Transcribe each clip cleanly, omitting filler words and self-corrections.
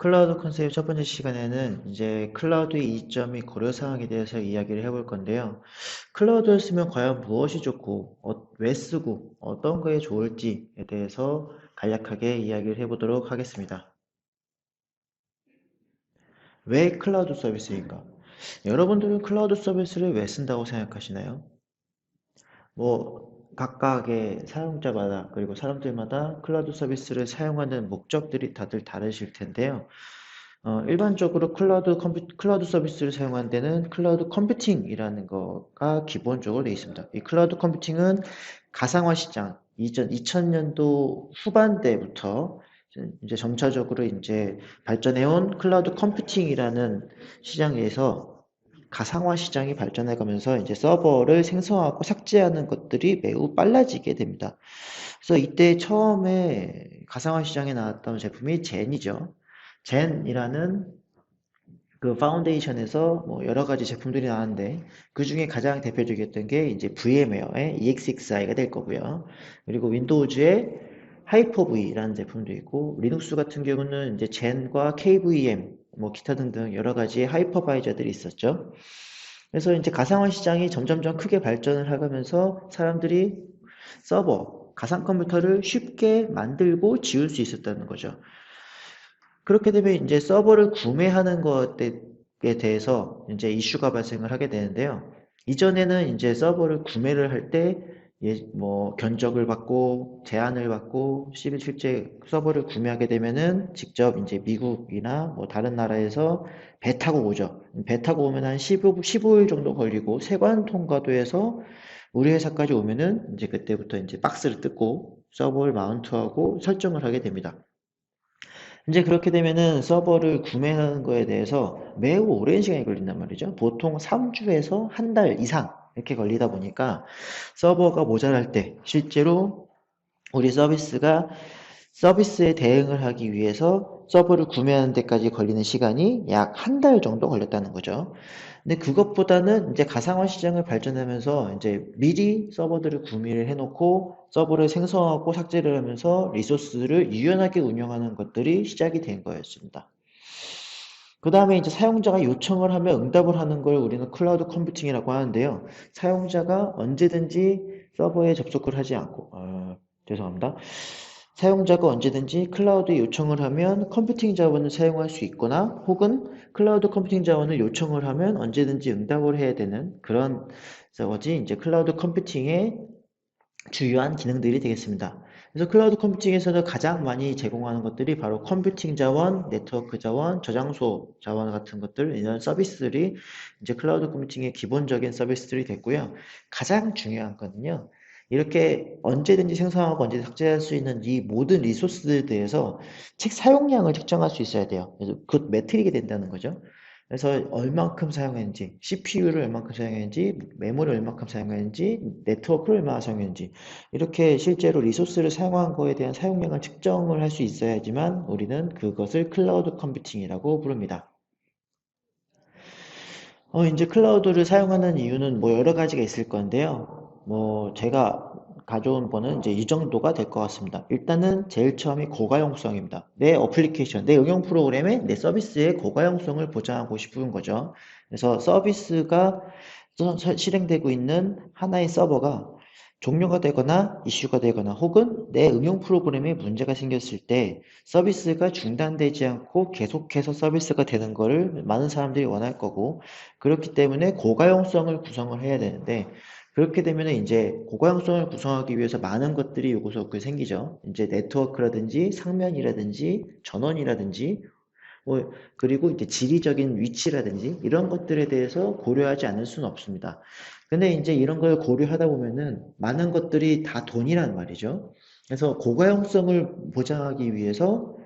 클라우드 컨셉 첫 번째 시간에는 이제 클라우드의 이점이 고려사항에 대해서 이야기를 해볼 건데요. 클라우드를 쓰면 과연 무엇이 좋고, 왜 쓰고, 어떤 거에 좋을지에 대해서 간략하게 이야기를 해보도록 하겠습니다. 왜 클라우드 서비스인가? 여러분들은 클라우드 서비스를 왜 쓴다고 생각하시나요? 각각의 사용자마다, 그리고 사람들마다 클라우드 서비스를 사용하는 목적들이 다들 다르실 텐데요. 일반적으로 클라우드 서비스를 사용하는 데는 클라우드 컴퓨팅이라는 거가 기본적으로 되어 있습니다. 이 클라우드 컴퓨팅은 가상화 시장, 2000년도 후반대부터 이제 점차적으로 이제 발전해온 클라우드 컴퓨팅이라는 시장에서 가상화 시장이 발전해 가면서 이제 서버를 생성하고 삭제하는 것들이 매우 빨라지게 됩니다. 그래서 이때 처음에 가상화 시장에 나왔던 제품이 젠이죠. 젠이라는 그 파운데이션에서 뭐 여러 가지 제품들이 나왔는데 그 중에 가장 대표적이었던 게 이제 VMware의 EXXi가 될 거고요. 그리고 윈도우즈의 하이퍼V라는 제품도 있고 리눅스 같은 경우는 이제 젠과 KVM 뭐 기타 등등 여러 가지 하이퍼바이저들이 있었죠. 그래서 이제 가상화 시장이 점점점 크게 발전을 하면서 사람들이 가상 컴퓨터를 쉽게 만들고 지울 수 있었다는 거죠. 그렇게 되면 이제 서버를 구매하는 것에 대해서 이제 이슈가 발생을 하게 되는데요. 이전에는 이제 서버를 구매를 할 때, 뭐, 견적을 받고, 제한을 받고, 실제 서버를 구매하게 되면은 직접 이제 미국이나 뭐 다른 나라에서 배 타고 오죠. 배 타고 오면 한 15일 정도 걸리고, 세관 통과도 해서 우리 회사까지 오면은 이제 그때부터 이제 박스를 뜯고, 서버를 마운트하고 설정을 하게 됩니다. 이제 그렇게 되면은 서버를 구매하는 거에 대해서 매우 오랜 시간이 걸린단 말이죠. 보통 3주에서 한 달 이상 이렇게 걸리다 보니까 서버가 모자랄 때 실제로 우리 서비스에 대응을 하기 위해서 서버를 구매하는 데까지 걸리는 시간이 약 한 달 정도 걸렸다는 거죠. 근데 그것보다는 이제 가상화 시장을 발전하면서 이제 미리 서버들을 구매를 해놓고 서버를 생성하고 삭제를 하면서 리소스를 유연하게 운영하는 것들이 시작이 된 거였습니다. 그 다음에 이제 사용자가 요청을 하면 응답을 하는 걸 우리는 클라우드 컴퓨팅이라고 하는데요. 사용자가 언제든지 서버에 접속을 하지 않고, 죄송합니다. 사용자가 언제든지 클라우드에 요청을 하면 컴퓨팅 자원을 사용할 수 있거나 혹은 클라우드 컴퓨팅 자원을 요청을 하면 언제든지 응답을 해야 되는 그런 것이 이제 클라우드 컴퓨팅의 주요한 기능들이 되겠습니다. 그래서 클라우드 컴퓨팅에서는 가장 많이 제공하는 것들이 바로 컴퓨팅 자원, 네트워크 자원, 저장소 자원 같은 것들, 이런 서비스들이 이제 클라우드 컴퓨팅의 기본적인 서비스들이 됐고요. 가장 중요한 거는요. 이렇게 언제든지 생성하고 언제든지 삭제할 수 있는 이 모든 리소스들에 대해서 책 사용량을 측정할 수 있어야 돼요. 그래서 그 매트릭이 된다는 거죠. 그래서 얼만큼 사용했는지, CPU를 얼만큼 사용했는지, 메모리를 얼만큼 사용했는지, 네트워크를 얼마나 사용했는지 이렇게 실제로 리소스를 사용한 거에 대한 사용량을 측정을 할 수 있어야지만 우리는 그것을 클라우드 컴퓨팅이라고 부릅니다. 이제 클라우드를 사용하는 이유는 뭐 여러 가지가 있을 건데요. 뭐 제가 가져온 거는 이제 이 정도가 될 것 같습니다. 일단은 제일 처음이 고가용성입니다. 내 어플리케이션, 내 응용 프로그램에 내 서비스의 고가용성을 보장하고 싶은 거죠. 그래서 서비스가 실행되고 있는 하나의 서버가 종료가 되거나 이슈가 되거나 혹은 내 응용 프로그램에 문제가 생겼을 때 서비스가 중단되지 않고 계속해서 서비스가 되는 것을 많은 사람들이 원할 거고 그렇기 때문에 고가용성을 구성을 해야 되는데 그렇게 되면 이제 고가용성을 구성하기 위해서 많은 것들이 요구사항이 생기죠. 이제 네트워크라든지 상면이라든지 전원이라든지 그리고 이제 지리적인 위치라든지 이런 것들에 대해서 고려하지 않을 수는 없습니다. 근데 이제 이런 걸 고려하다 보면은 많은 것들이 다 돈이란 말이죠. 그래서 고가용성을 보장하기 위해서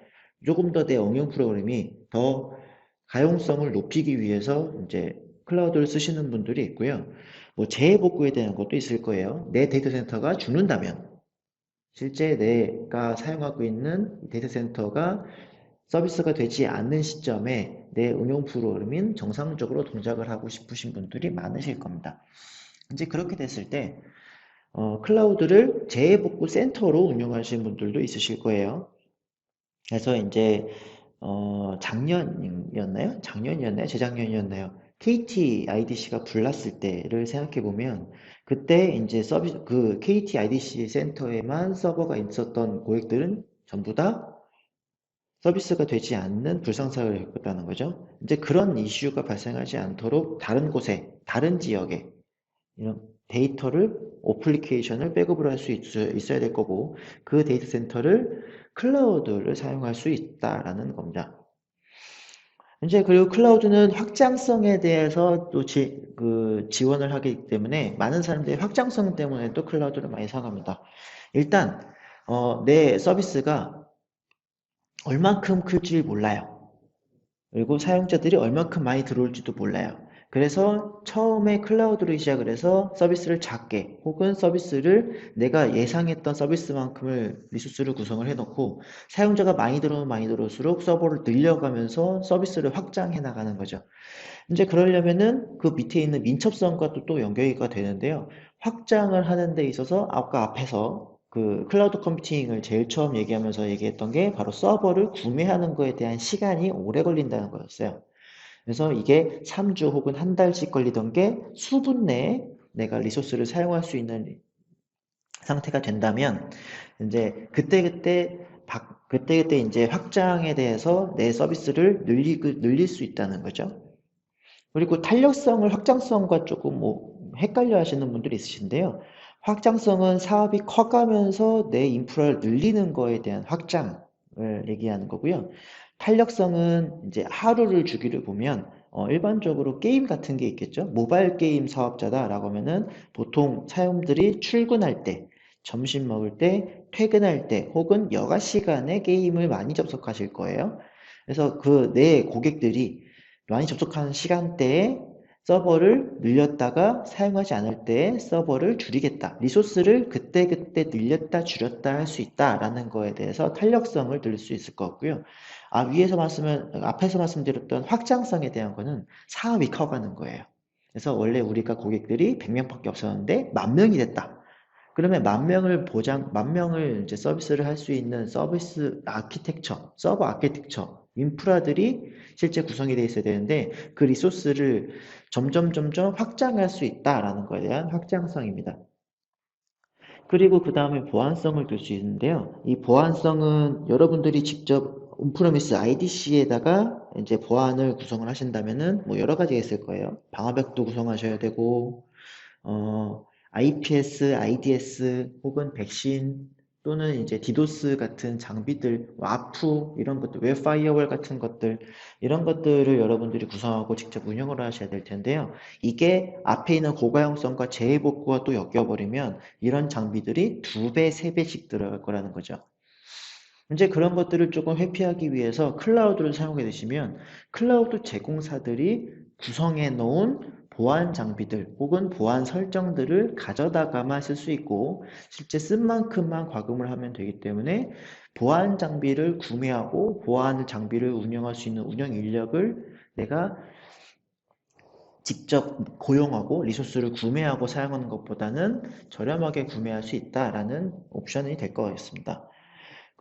조금 더 내 응용 프로그램이 더 가용성을 높이기 위해서 이제 클라우드를 쓰시는 분들이 있고요. 뭐 재해복구에 대한 것도 있을 거예요. 내 데이터 센터가 죽는다면 실제 내가 사용하고 있는 데이터 센터가 서비스가 되지 않는 시점에 내 응용 프로그램인 정상적으로 동작을 하고 싶으신 분들이 많으실 겁니다. 이제 그렇게 됐을 때 클라우드를 재해복구 센터로 운영하시는 분들도 있으실 거예요. 그래서 이제 작년이었나요? 작년이었나요? 재작년이었나요? KT IDC가 불났을 때를 생각해 보면 그때 이제 그 KT IDC 센터에만 서버가 있었던 고객들은 전부 다 서비스가 되지 않는 불상사를 겪었다는 거죠. 이제 그런 이슈가 발생하지 않도록 다른 곳에, 다른 지역에 이런 데이터를, 어플리케이션을 백업을 할 수 있어야 될 거고, 그 데이터 센터를 클라우드를 사용할 수 있다라는 겁니다. 이제 그리고 클라우드는 확장성에 대해서 또 지원을 하기 때문에 많은 사람들이 확장성 때문에 또 클라우드를 많이 사용합니다. 일단 내 서비스가 얼만큼 클지 몰라요. 그리고 사용자들이 얼만큼 많이 들어올지도 몰라요. 그래서 처음에 클라우드로 시작을 해서 서비스를 작게 혹은 서비스를 내가 예상했던 서비스만큼을 리소스를 구성을 해놓고 사용자가 많이 들어오면 많이 들어올수록 서버를 늘려가면서 서비스를 확장해 나가는 거죠. 이제 그러려면은 그 밑에 있는 민첩성과 또 연결이 되는데요. 확장을 하는 데 있어서 아까 앞에서 그 클라우드 컴퓨팅을 제일 처음 얘기하면서 얘기했던 게 바로 서버를 구매하는 거에 대한 시간이 오래 걸린다는 거였어요. 그래서 이게 3주 혹은 한 달씩 걸리던 게 수분 내에 내가 리소스를 사용할 수 있는 상태가 된다면 이제 그때그때 이제 확장에 대해서 내 서비스를 늘릴 수 있다는 거죠. 그리고 탄력성을 확장성과 조금 헷갈려 하시는 분들이 있으신데요. 확장성은 사업이 커가면서 내 인프라를 늘리는 거에 대한 확장을 얘기하는 거고요. 탄력성은 이제 하루를 주기를 보면 일반적으로 게임 같은 게 있겠죠. 모바일 게임 사업자다라고 하면은 보통 사용들이 출근할 때, 점심 먹을 때, 퇴근할 때 혹은 여가 시간에 게임을 많이 접속하실 거예요. 그래서 그 내 고객들이 많이 접속하는 시간대에 서버를 늘렸다가 사용하지 않을 때 서버를 줄이겠다. 리소스를 그때그때 늘렸다 줄였다 할 수 있다라는 거에 대해서 탄력성을 들 수 있을 것 같고요. 앞에서 말씀드렸던 확장성에 대한 거는 사업이 커가는 거예요. 그래서 원래 우리가 고객들이 100명밖에 없었는데 10,000명이 됐다. 그러면 10,000명을 이제 서비스를 할 수 있는 서버 아키텍처, 인프라들이 실제 구성이 되어 있어야 되는데 그 리소스를 점점 확장할 수 있다라는 거에 대한 확장성입니다. 그리고 그 다음에 보안성을 둘 수 있는데요. 이 보안성은 여러분들이 직접 온프레미스 IDC에다가 이제 보안을 구성을 하신다면은 뭐 여러 가지가 있을 거예요. 방화벽도 구성하셔야 되고, IPS, IDS 혹은 백신 또는 이제 디도스 같은 장비들, 와프 이런 것들, 웹 파이어월 같은 것들 이런 것들을 여러분들이 구성하고 직접 운영을 하셔야 될 텐데요. 이게 앞에 있는 고가용성과 재해복구와 또 엮여버리면 이런 장비들이 2배, 3배씩 들어갈 거라는 거죠. 이제 그런 것들을 조금 회피하기 위해서 클라우드를 사용하게 되시면 클라우드 제공사들이 구성해 놓은 보안 장비들 혹은 보안 설정들을 가져다가만 쓸 수 있고 실제 쓴 만큼만 과금을 하면 되기 때문에 보안 장비를 구매하고 보안 장비를 운영할 수 있는 운영 인력을 내가 직접 고용하고 리소스를 구매하고 사용하는 것보다는 저렴하게 구매할 수 있다라는 옵션이 될 것 같습니다.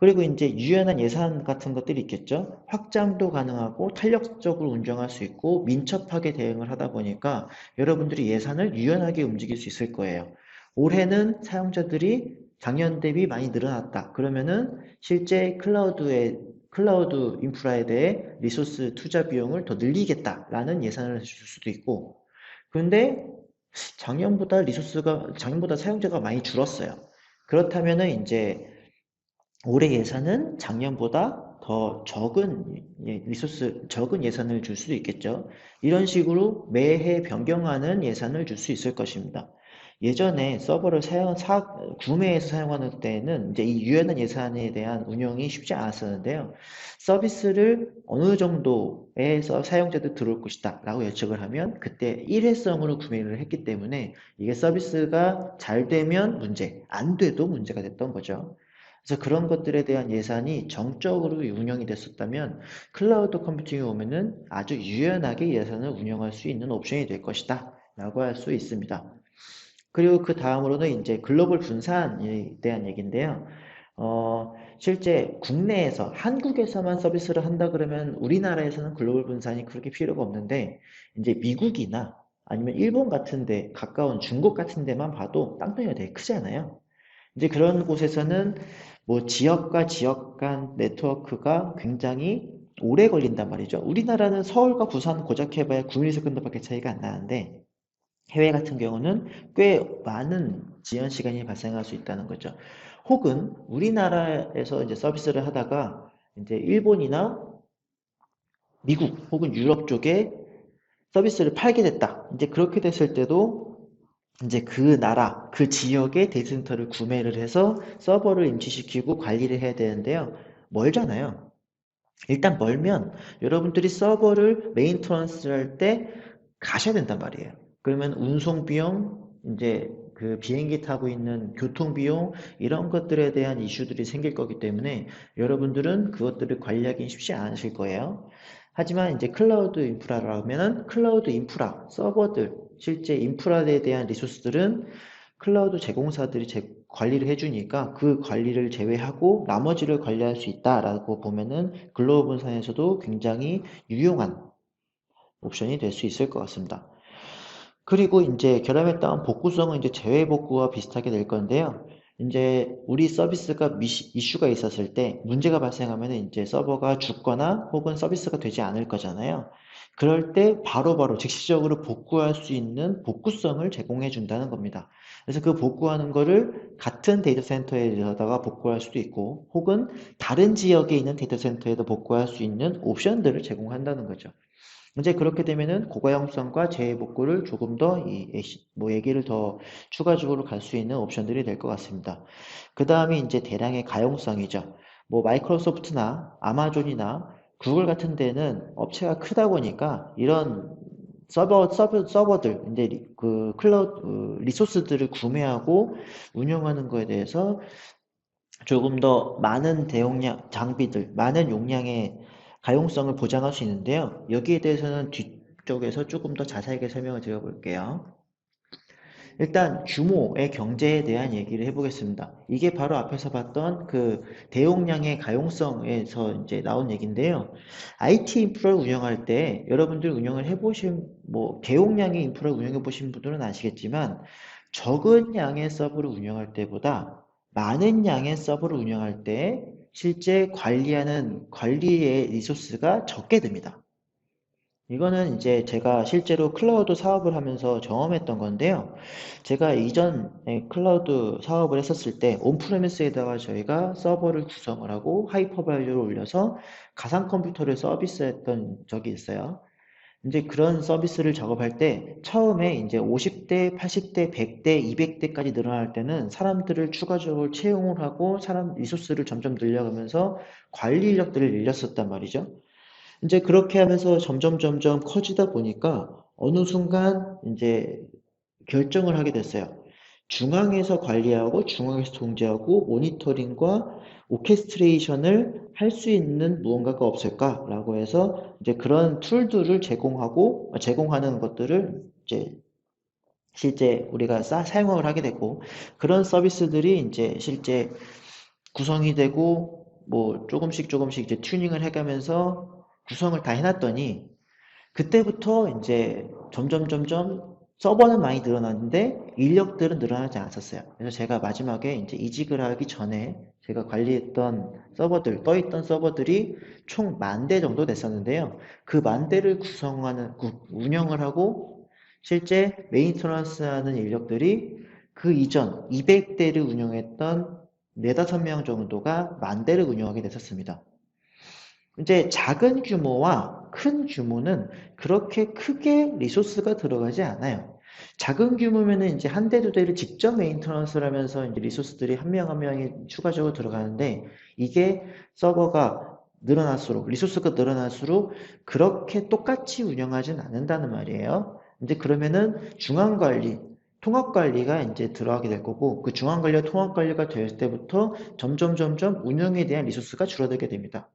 그리고 이제 유연한 예산 같은 것들이 있겠죠. 확장도 가능하고 탄력적으로 운영할 수 있고 민첩하게 대응을 하다 보니까 여러분들이 예산을 유연하게 움직일 수 있을 거예요. 올해는 사용자들이 작년 대비 많이 늘어났다. 그러면은 실제 클라우드 인프라에 대해 리소스 투자 비용을 더 늘리겠다라는 예산을 줄 수도 있고, 그런데 작년보다 사용자가 많이 줄었어요. 그렇다면은 이제 올해 예산은 작년보다 더 적은 예산을 줄 수도 있겠죠. 이런 식으로 매해 변경하는 예산을 줄 수 있을 것입니다. 예전에 서버를 구매해서 사용하는 때에는 이제 이 유연한 예산에 대한 운영이 쉽지 않았었는데요. 서비스를 어느 정도에서 사용자들 들어올 것이다 라고 예측을 하면 그때 일회성으로 구매를 했기 때문에 이게 서비스가 잘 되면 문제, 안 돼도 문제가 됐던 거죠. 그래서 그런 것들에 대한 예산이 정적으로 운영이 됐었다면 클라우드 컴퓨팅에 오면은 아주 유연하게 예산을 운영할 수 있는 옵션이 될 것이다 라고 할 수 있습니다. 그리고 그 다음으로는 이제 글로벌 분산에 대한 얘기인데요. 실제 국내에서 한국에서만 서비스를 한다 그러면 우리나라에서는 글로벌 분산이 그렇게 필요가 없는데 이제 미국이나 아니면 일본 같은 데 가까운 중국 같은 데만 봐도 땅덩이가 되게 크잖아요. 이제 그런 곳에서는 뭐 지역과 지역 간 네트워크가 굉장히 오래 걸린단 말이죠. 우리나라는 서울과 부산 고작 해봐야 9ms밖에 차이가 안 나는데 해외 같은 경우는 꽤 많은 지연 시간이 발생할 수 있다는 거죠. 혹은 우리나라에서 이제 서비스를 하다가 이제 일본이나 미국 혹은 유럽 쪽에 서비스를 팔게 됐다. 이제 그렇게 됐을 때도 이제 그 나라, 그 지역의 데이터 센터를 구매를 해서 서버를 임시시키고 관리를 해야 되는데요. 멀잖아요. 일단 멀면 여러분들이 서버를 메인터넌스 할 때 가셔야 된단 말이에요. 그러면 운송 비용, 이제 그 비행기 타고 있는 교통 비용, 이런 것들에 대한 이슈들이 생길 거기 때문에 여러분들은 그것들을 관리하기 쉽지 않으실 거예요. 하지만 이제 클라우드 인프라라면은 클라우드 인프라, 서버들, 실제 인프라에 대한 리소스들은 클라우드 제공사들이 관리를 해주니까 그 관리를 제외하고 나머지를 관리할 수 있다라고 보면은 글로벌 분산에서도 굉장히 유용한 옵션이 될 수 있을 것 같습니다. 그리고 이제 결함에 따른 복구성은 이제 제외 복구와 비슷하게 될 건데요. 이제 우리 서비스가 이슈가 있었을 때 문제가 발생하면 이제 서버가 죽거나 혹은 서비스가 되지 않을 거잖아요. 그럴 때 바로바로 즉시적으로 복구할 수 있는 복구성을 제공해 준다는 겁니다. 그래서 그 복구하는 거를 같은 데이터 센터에다가 복구할 수도 있고 혹은 다른 지역에 있는 데이터 센터에도 복구할 수 있는 옵션들을 제공한다는 거죠. 이제 그렇게 되면은 고가용성과 재해복구를 조금 더 뭐 얘기를 더 추가적으로 갈 수 있는 옵션들이 될 것 같습니다. 그 다음에 이제 대량의 가용성이죠. 뭐 마이크로소프트나 아마존이나 구글 같은 데는 업체가 크다 보니까 이런 서버들, 이제 그 클라우드 리소스들을 구매하고 운영하는 거에 대해서 조금 더 많은 대용량 장비들, 많은 용량의 가용성을 보장할 수 있는데요. 여기에 대해서는 뒤쪽에서 조금 더 자세하게 설명을 드려볼게요. 일단 규모의 경제에 대한 얘기를 해보겠습니다. 이게 바로 앞에서 봤던 그 대용량의 가용성에서 이제 나온 얘기인데요. IT 인프라를 운영할 때 여러분들 운영을 해보신 뭐 대용량의 인프라를 운영해 보신 분들은 아시겠지만 적은 양의 서버를 운영할 때보다 많은 양의 서버를 운영할 때 실제 관리하는 관리의 리소스가 적게 됩니다. 이거는 이제 제가 실제로 클라우드 사업을 하면서 경험했던 건데요. 제가 이전에 클라우드 사업을 했었을 때 온프레미스에다가 저희가 서버를 구성을 하고 하이퍼바이저를 올려서 가상 컴퓨터를 서비스했던 적이 있어요. 이제 그런 서비스를 작업할 때 처음에 이제 50대, 80대, 100대, 200대까지 늘어날 때는 사람들을 추가적으로 채용을 하고 사람 리소스를 점점 늘려가면서 관리 인력들을 늘렸었단 말이죠. 이제 그렇게 하면서 점점 커지다 보니까 어느 순간 이제 결정을 하게 됐어요. 중앙에서 관리하고 중앙에서 통제하고 모니터링과 오케스트레이션을 할 수 있는 무언가가 없을까라고 해서 이제 그런 툴들을 제공하는 것들을 이제 실제 우리가 사용을 하게 되고 그런 서비스들이 이제 실제 구성이 되고 뭐 조금씩 이제 튜닝을 해가면서 구성을 다 해놨더니 그때부터 이제 점점 서버는 많이 늘어났는데 인력들은 늘어나지 않았었어요. 그래서 제가 마지막에 이제 이직을 하기 전에 제가 관리했던 서버들, 떠있던 서버들이 총 10,000대 정도 됐었는데요. 그 10,000대를 운영을 하고 실제 메인터넌스 하는 인력들이 그 이전 200대를 운영했던 4, 5명 정도가 10,000대를 운영하게 됐었습니다. 이제 작은 규모와 큰 규모는 그렇게 크게 리소스가 들어가지 않아요. 작은 규모면은 이제 한 대, 두 대를 직접 메인터넌스를 하면서 이제 리소스들이 한 명 한 명이 추가적으로 들어가는데 이게 서버가 늘어날수록, 리소스가 늘어날수록 그렇게 똑같이 운영하진 않는다는 말이에요. 이제 그러면은 중앙 관리, 통합 관리가 이제 들어가게 될 거고 그 중앙 관리와 통합 관리가 될 때부터 점점 운영에 대한 리소스가 줄어들게 됩니다.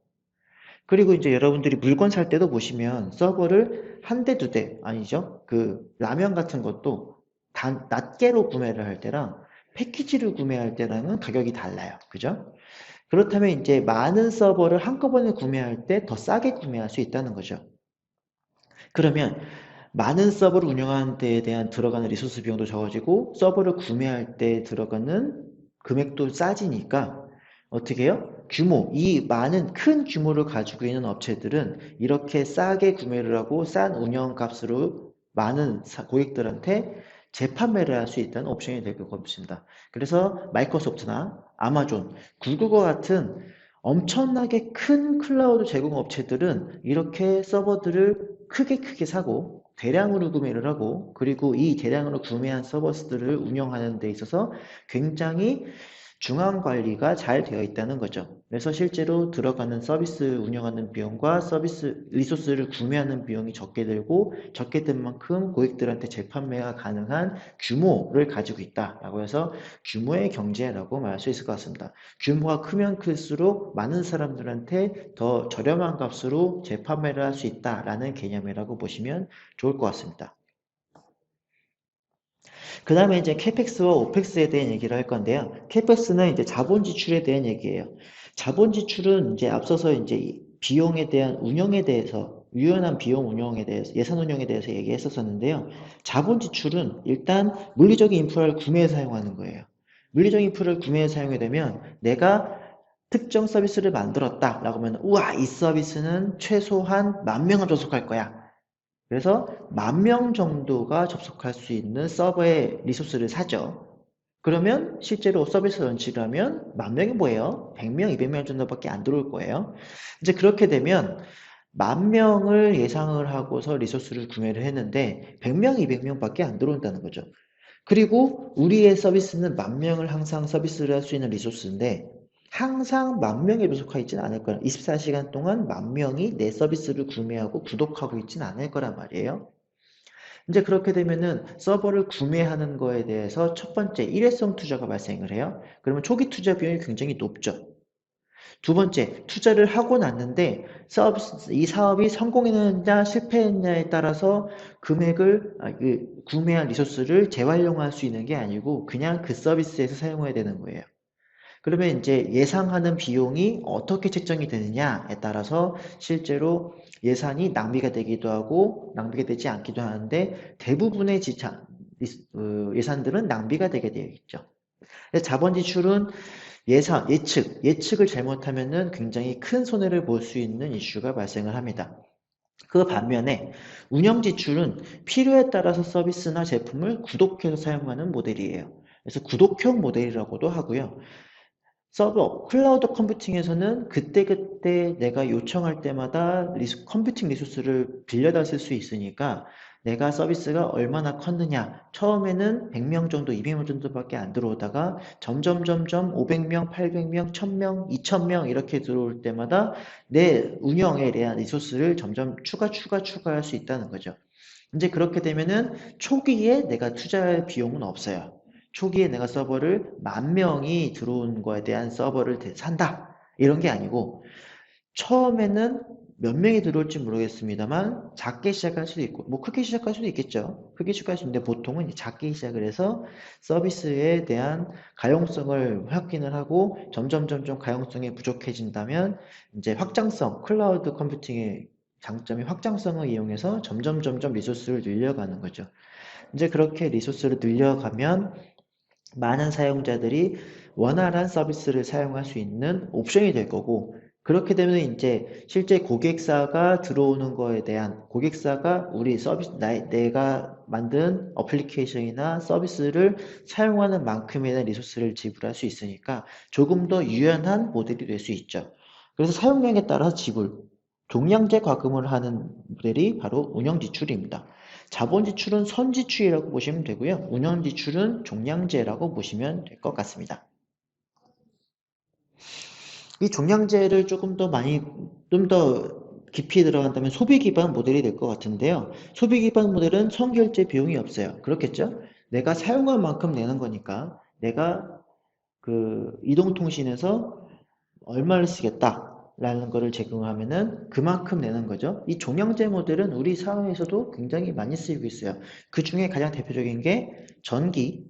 그리고 이제 여러분들이 물건 살 때도 보시면 서버를 한 대, 두 대, 아니죠? 그 라면 같은 것도 낱개로 구매를 할 때랑 패키지를 구매할 때랑은 가격이 달라요. 그죠? 그렇다면 이제 많은 서버를 한꺼번에 구매할 때 더 싸게 구매할 수 있다는 거죠. 그러면 많은 서버를 운영하는 데에 대한 들어가는 리소스 비용도 적어지고 서버를 구매할 때 들어가는 금액도 싸지니까 어떻게 해요? 이 많은 큰 규모를 가지고 있는 업체들은 이렇게 싸게 구매를 하고 싼 운영값으로 많은 고객들한테 재판매를 할 수 있다는 옵션이 될 것입니다. 그래서 마이크로소프트나 아마존, 구글과 같은 엄청나게 큰 클라우드 제공 업체들은 이렇게 서버들을 크게 사고 대량으로 구매를 하고 그리고 이 대량으로 구매한 서버스들을 운영하는 데 있어서 굉장히 중앙 관리가 잘 되어 있다는 거죠. 그래서 실제로 들어가는 서비스 운영하는 비용과 서비스 리소스를 구매하는 비용이 적게 들고 적게 든 만큼 고객들한테 재판매가 가능한 규모를 가지고 있다라고 해서 규모의 경제라고 말할 수 있을 것 같습니다. 규모가 크면 클수록 많은 사람들한테 더 저렴한 값으로 재판매를 할 수 있다라는 개념이라고 보시면 좋을 것 같습니다. 그 다음에 이제 캐펙스와 오펙스에 대한 얘기를 할 건데요. 캐펙스는 이제 자본 지출에 대한 얘기예요. 자본 지출은 이제 앞서서 이제 비용에 대한 운영에 대해서 유연한 비용 운영에 대해서 예산 운영에 대해서 얘기했었는데요. 자본 지출은 일단 물리적인 인프라를 구매해 사용하는 거예요. 물리적인 인프라를 구매해 사용하게 되면 내가 특정 서비스를 만들었다라고 하면 우와 이 서비스는 최소한 10,000명은 접속할 거야. 그래서 10,000명 정도가 접속할 수 있는 서버의 리소스를 사죠. 그러면 실제로 서비스 런치를 하면 10,000명이 뭐예요? 100명, 200명 정도밖에 안 들어올 거예요. 이제 그렇게 되면 10,000명을 예상을 하고서 리소스를 구매를 했는데 100명, 200명밖에 안 들어온다는 거죠. 그리고 우리의 서비스는 10,000명을 항상 서비스를 할 수 있는 리소스인데 항상 10,000명이 부족하 있지는 않을 거야. 24시간 동안 10,000명이 내 서비스를 구매하고 구독하고 있지는 않을 거란 말이에요. 이제 그렇게 되면은 서버를 구매하는 거에 대해서 첫 번째 일회성 투자가 발생을 해요. 그러면 초기 투자 비용이 굉장히 높죠. 두 번째, 투자를 하고 났는데 이 사업이 성공했느냐 실패했느냐에 따라서 구매한 리소스를 재활용할 수 있는 게 아니고 그냥 그 서비스에서 사용해야 되는 거예요. 그러면 이제 예상하는 비용이 어떻게 책정이 되느냐에 따라서 실제로 예산이 낭비가 되기도 하고 낭비가 되지 않기도 하는데 대부분의 예산들은 낭비가 되게 되어 있죠. 자본 지출은 예측을 잘못하면은 굉장히 큰 손해를 볼 수 있는 이슈가 발생을 합니다. 그 반면에 운영 지출은 필요에 따라서 서비스나 제품을 구독해서 사용하는 모델이에요. 그래서 구독형 모델이라고도 하고요. 클라우드 컴퓨팅에서는 그때그때 내가 요청할 때마다 컴퓨팅 리소스를 빌려다 쓸 수 있으니까 내가 서비스가 얼마나 컸느냐. 처음에는 100명 정도, 200명 정도밖에 안 들어오다가 점점 500명, 800명, 1000명, 2000명 이렇게 들어올 때마다 내 운영에 대한 리소스를 점점 추가할 수 있다는 거죠. 이제 그렇게 되면은 초기에 내가 투자할 비용은 없어요. 초기에 내가 서버를 10,000명이 들어온 거에 대한 서버를 산다. 이런 게 아니고 처음에는 몇 명이 들어올지 모르겠습니다만 작게 시작할 수도 있고 뭐 크게 시작할 수도 있겠죠. 크게 시작할 수 있는데 보통은 작게 시작을 해서 서비스에 대한 가용성을 확인을 하고 점점 가용성이 부족해진다면 이제 클라우드 컴퓨팅의 장점이 확장성을 이용해서 점점 리소스를 늘려가는 거죠. 이제 그렇게 리소스를 늘려가면 많은 사용자들이 원활한 서비스를 사용할 수 있는 옵션이 될 거고 그렇게 되면 이제 실제 고객사가 들어오는 거에 대한 고객사가 우리 내가 만든 어플리케이션이나 서비스를 사용하는 만큼에 대한 리소스를 지불할 수 있으니까 조금 더 유연한 모델이 될 수 있죠. 그래서 사용량에 따라 종량제 과금을 하는 모델이 바로 운영지출입니다. 자본지출은 선지출이라고 보시면 되고요. 운영지출은 종량제라고 보시면 될 것 같습니다. 이 종량제를 좀 더 깊이 들어간다면 소비 기반 모델이 될 것 같은데요. 소비 기반 모델은 선결제 비용이 없어요. 그렇겠죠? 내가 사용한 만큼 내는 거니까 내가 그 이동통신에서 얼마를 쓰겠다. 라는 거를 제공하면은 그만큼 내는 거죠. 이 종량제 모델은 우리 사회에서도 굉장히 많이 쓰이고 있어요. 그 중에 가장 대표적인 게 전기,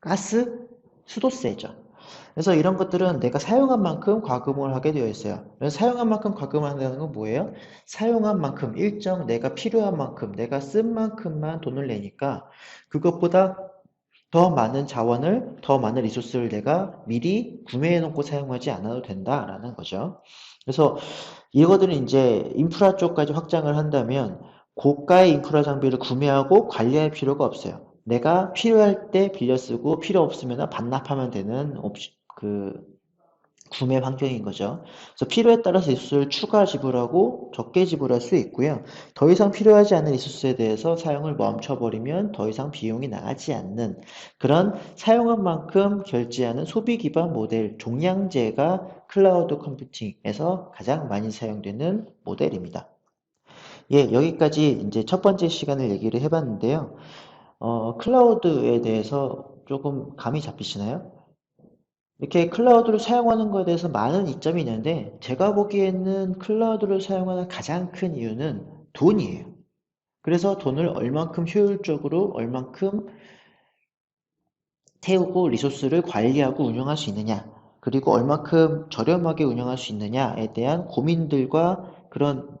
가스, 수도세죠. 그래서 이런 것들은 내가 사용한 만큼 과금을 하게 되어 있어요. 그래서 사용한 만큼 과금한다는 건 뭐예요? 사용한 만큼, 일정 내가 필요한 만큼, 내가 쓴 만큼만 돈을 내니까 그것보다 더 많은 자원을, 더 많은 리소스를 내가 미리 구매해 놓고 사용하지 않아도 된다라는 거죠. 그래서 이거들은 이제 인프라 쪽까지 확장을 한다면 고가의 인프라 장비를 구매하고 관리할 필요가 없어요. 내가 필요할 때 빌려 쓰고 필요 없으면 반납하면 되는 구매 환경인 거죠. 그래서 필요에 따라서 리소스를 추가 지불하고 적게 지불할 수 있고요. 더 이상 필요하지 않은 리소스에 대해서 사용을 멈춰버리면 더 이상 비용이 나가지 않는 그런 사용한 만큼 결제하는 소비 기반 모델 종량제가 클라우드 컴퓨팅에서 가장 많이 사용되는 모델입니다. 예, 여기까지 이제 첫 번째 시간을 얘기를 해봤는데요. 클라우드에 대해서 조금 감이 잡히시나요? 이렇게 클라우드를 사용하는 것에 대해서 많은 이점이 있는데 제가 보기에는 클라우드를 사용하는 가장 큰 이유는 돈이에요. 그래서 돈을 얼만큼 효율적으로 얼만큼 태우고 리소스를 관리하고 운영할 수 있느냐 그리고 얼만큼 저렴하게 운영할 수 있느냐에 대한 고민들과 그런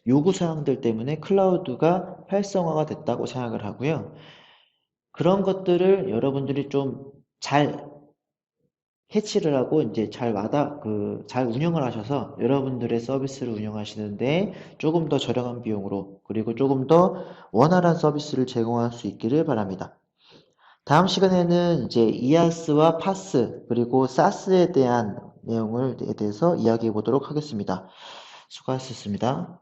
요구사항들 때문에 클라우드가 활성화가 됐다고 생각을 하고요. 그런 것들을 여러분들이 좀 잘 캐치를 하고 이제 잘 운영을 하셔서 여러분들의 서비스를 운영하시는데 조금 더 저렴한 비용으로 그리고 조금 더 원활한 서비스를 제공할 수 있기를 바랍니다. 다음 시간에는 이제 이아스와 파스 그리고 사스에 대한 내용에 대해서 이야기해 보도록 하겠습니다. 수고하셨습니다.